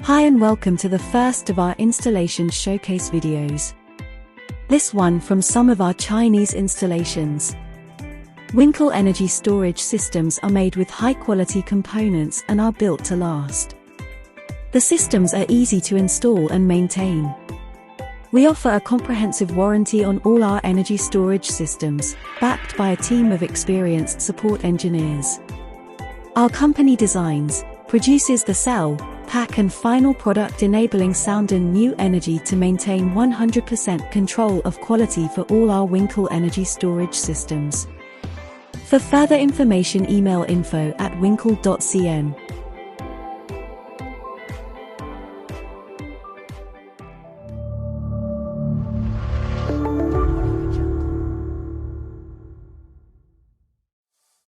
Hi and welcome to the first of our installation showcase videos. This one from some of our Chinese installations. Wincle energy storage systems are made with high-quality components and are built to last. The systems are easy to install and maintain. We offer a comprehensive warranty on all our energy storage systems, backed by a team of experienced support engineers. Our company designs, produces the cell, pack and final product, enabling Soundon New Energy to maintain 100% control of quality for all our Wincle energy storage systems. For further information, email info@wincle.cn.